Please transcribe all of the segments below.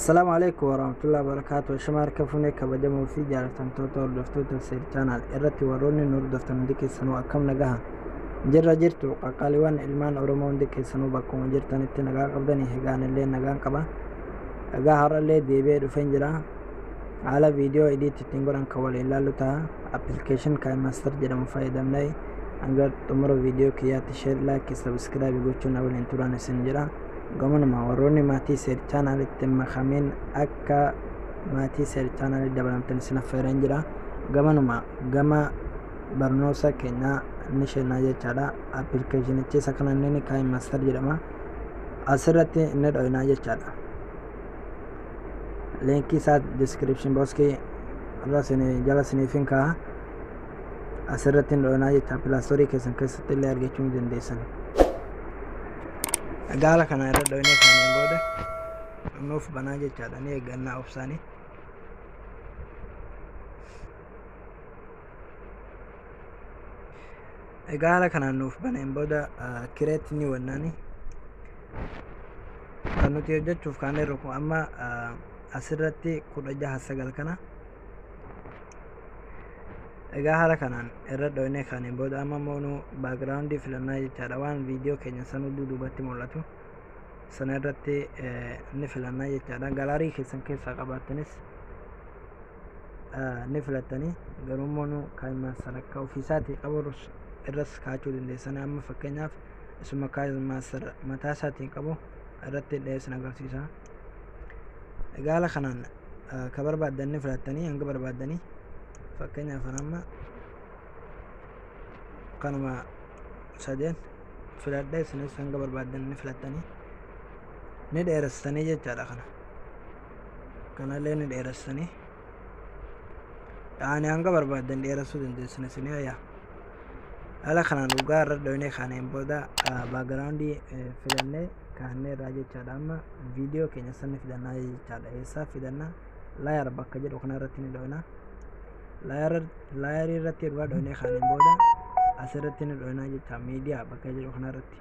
السلام عليكم ورحمة الله وبركاته. شمار كفوني كبجمو في جالتان توتو دفتوتا سير channel irratti warroonni nu hordoftan hundi keessanuu akkam nagaha jirra jirtu qaqqaaliiwwan ilmaan oromoo hundi keessanuu bakkuma jirtanitti nagaa qabdanii egaan illee nagaan qaba egaa har'allee deebi'ee dhufeen jira haala viidiyoo edit ittiin godhan kan waliin ilaallu ta'a application KineMaster jedhamu fayyadamnee hanga xumura viidiyoo kiyyaatti share like subscribe gochuun waliin turan isin jira gamanuma warroonni maatii seer channel itti makamin akka maatii seer channel dabalamtan isin affeeran jira gamanuma gama barnoota keenya ni sheenaa jechaadha appilikeeshinichi isa kanaan KineMaster jedhama asirratti inni dho'inaa jechaadha linkii isaa description box irra jala isiniifin kaa'a asirratti inni dho'inaa jecha Play Store keessan keessatti illee argachuu ni dandeessan gaala kana irra dho'inee kaaniin booda nuuf banaa jechaadha ni eeggannaa obsaanii gaala kanaan nuuf baneen booda kireet ni wannaani kan nuti hojjechuuf kaaneerru kun amma asirratti 16:9 kana egaa haala kanaan irra dho'inee kaaniin booda amma moonu background filannaa jechaadha waan viidiyoo keenya sanuu duubatti mul'atu sana irratti ni filannaa jechaadha galaarii keessan keessaa qabaattanis ni filattanii garuu moonu KineMaster akka ofiisaatii qabu irras kaachuu dandeessan amma fakkeenyaaf isuma KineMaster mataa isaatiin qabu irratti dhiyeessin agarsiisa egaa haala kanaan ka barbaaddan ni filattanii hanga barbaaddanii fakkeenyaaf amma kanuma sadeen filadhee isinis hanga barbaaddan ni filattanii ni dheeressanii jechaadha kanallee ni dheeressanii yaani hanga barbaaddan dheeressuu dandeessan isinii hayya haala kanaan dhugaa irra dho'inee kaaneen booda backgroundii filannee kaannee irraa jechaadha amma viidiyoo keenya sanni fidannaa jechaadha eessaa fidannaa laayar bakka jedhu kana irratti ni dho'inaa laayarii irratti erga dho'inee kaaneen booda asirratti ni dho'inaa jecha miidiyaa bakka jedhu kana irratti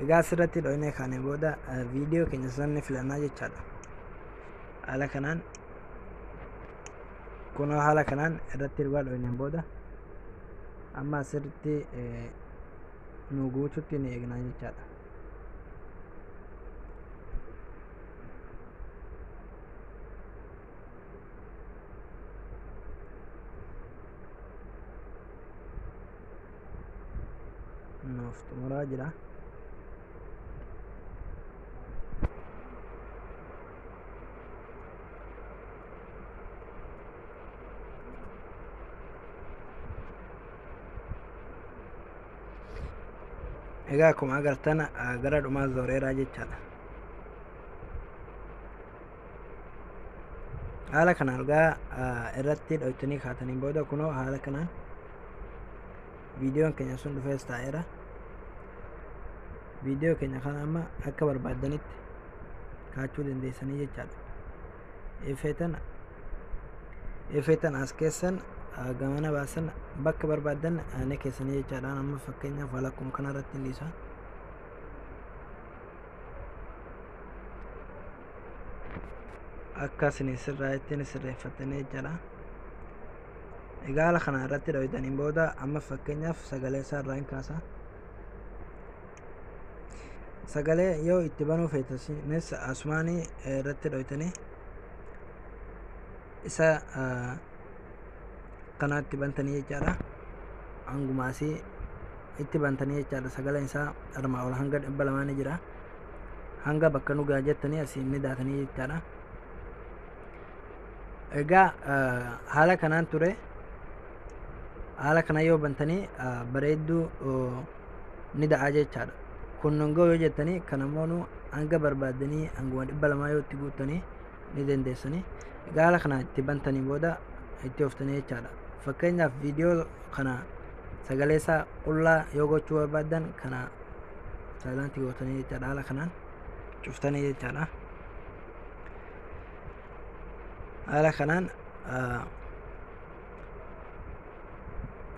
egaa asirratti dho'inee kaaneen booda viidiyoo keenya sanni filannaa jechaadha haala kanaan kunoo haala kanaan irratti erga dho'ineen booda amma asirratti nu guututti ni eegnaa jechaadha nuuf xumuraa jira egaa akkuma agartan gara dhumaa zooreeraa jechaadha haala kanaan egaa irratti dho'itanii kaataniin booda kunoo haala kanaan viidiyoon keenya sun dhufees taa'eera viidiyoo keenya kana amma akka barbaaddanitti kaachuu dandeessanii jechaadha effeetan as keessan gamana baasan bakka barbaaddan ni keessanii jechaadha amma fakkeenyaaf haala akkuma kana irratti dhiisa akka isin sirraa ittiin sirreeffattanii jechaadha egaa haala kana irratti dho'itaniin booda amma fakkeenyaaf sagalee isaa irraa hin kaasa sagalee yoo itti banuu feetasinis asumaanii irratti dho'itanii isa kanaatti bantanii jechaadha hangumaasii itti bantanii jechaadha sagaleen isaa armaa ol hanga 200 ni jira hanga bakka nu gaa jettanii asiin ni daatanii jechaadha egaa haala kanaan ture haala kana yoo bantanii bareedduu ni da'a jechaadha kun nungoo yoo jettanii kanammoonu hanga barbaaddanii hanguma 200 yoo itti guuttanii ni dandeessanii egaa haala kana itti bantanii booda itti ooftanii jechaadha fakkeenyaaf viidiyoo kana sagalee isaa qullaa yoo gochuu barbaaddan kana saayilantii gootanii jechaadha haala kanaan cuftanii jechaadha haala kanaan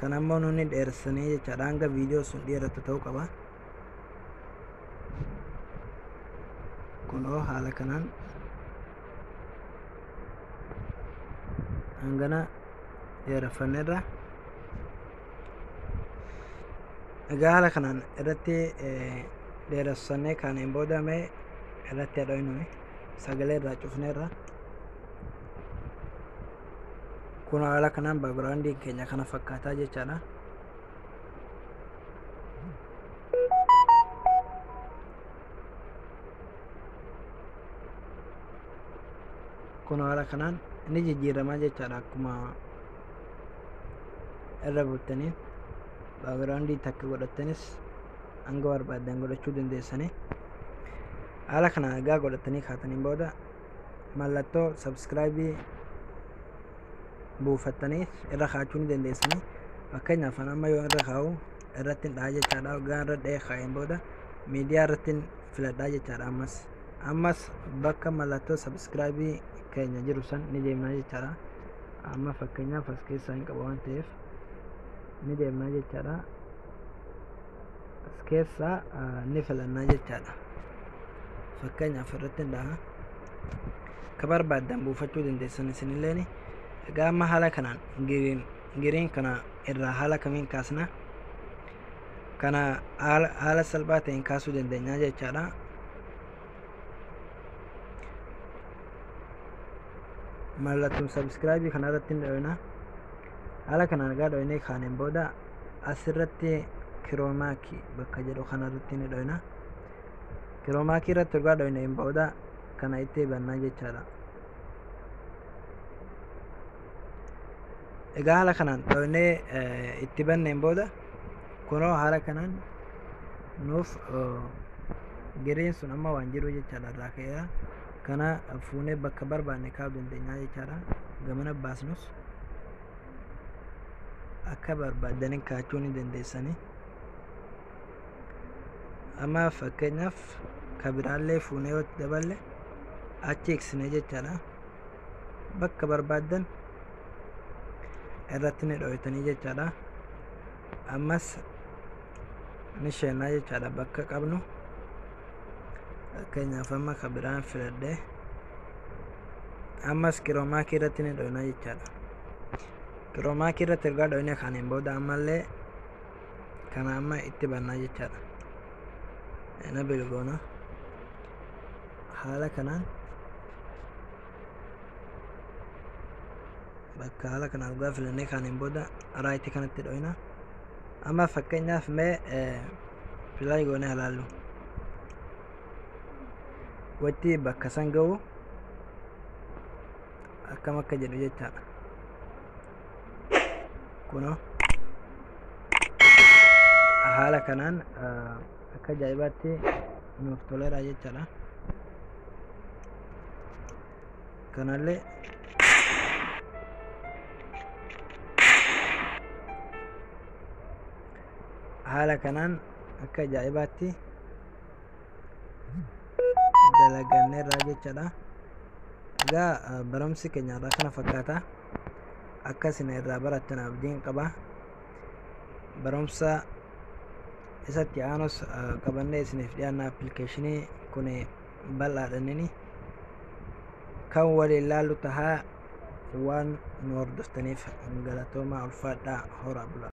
kanammoo nuni dheeressanii jechaadha hanga viidiyoo sun dheeratu ta'uu qaba kunoo haala kanaan hangana dheereffanneerra. Egaa haala kanaan irratti dheeressannee kaaniin booda mee irratti hadhoofnu sagalee irraa cufneerra. Kun haala kanaan baagiraawundiin keenya kana fakkaataa jechaadha. Kun haala kanaan inni jijjiiramaa jechaadha. Akkuma irra buuttaniin baagiraawundii takka godhattanis hanga barbaaddan godhachuu dandeessanii. Haala kanaan egaa godhattanii kaataniin booda mallattoo sabskiraayibii buufattanii irra kaachuu ni dandeessanii. Fakkeenyaaf amma yoo irra kaa'u irratti dha'a jechaadha. Waggaa irra dha'ee kaa'een booda miidiyaa irratti filadhaa jechaadha. Ammas bakka mallattoo sabskiraayibii keenya jiru san ni deemnaa jechaadha. Amma fakkeenyaaf as keessaa hin qabu waan ta'eef ni deemnaa jechaadha. As keessaa ni filannaa jechaadha. Fakkeenyaaf irratti dha'a. Akka barbaaddan buufachuu dandeessan isinilleeni. Egaa amma haala kanaan giriin kana irraa haala kamiin kaasna? Kana haala salphaa ta'een kaasuu dandeenya jechaadha. Mallattoon sabskiraayibii kana irratti dhoofna. Haala kanaan egaa dhoofnee kaaniin booda asirratti kiroomaakii bakka jedhu kana irratti ni dhoofna. Kiroomaakii irratti erga dhoofneen booda kana itti bannaa jechaadha. Egaa haala kanaan dhoofnee itti banneen booda kunoo haala kanaan nuuf giriin sun amma waan jiru jechaadha irraa ka'eera. Kana fuunee bakka barbaanne kaa'uu dandeenya jechaadha. Gamana baasnus akka barbaaddaniin kaa'achuu ni dandeessanii. Amma fakkeenyaaf kabiraallee fuunee yoo daballe achi eegsine jechaadha. Bakka barbaaddan irratti ni dhoofitanii jechaadha. Ammas ni sheennaa jechaadha bakka qabnu. Fakkeenyaaf amma kabiraan filadhee ammas kiroomaakii irratti ni dhoofnaa jechaadha. Kiroomaakii irratti erga dhoofnee kaaniin booda ammallee kana amma itti bannaa jechaadha. Na bilgoona haala kanaan bakka haala kanaan dhugaa filannee kaaniin booda raayitii kanatti dhoofna. Amma fakkeenyaaf mee filaay goonee halaallu watti bakka san ga'u akkam akka jedhu jechaadha. Kunoo haala kanaan akka ajaa'ibaatti nuuf toleera jechaadha. Kanallee haala kanaan akka ajaa'ibaatti dalaganneerra jechaadha. Egaa barumsi keenya irraa kana fakkaata. Akka isin irraa barattan abdiin qaba. Barumsa isatti aanus qabannee isiniif dhiyaanna. Appilikeeshinii kun bal'aadhaan kan waliin laallu tahaa waan nu hordoftaniif galatoomaa ulfaadhaa horaa bulaa.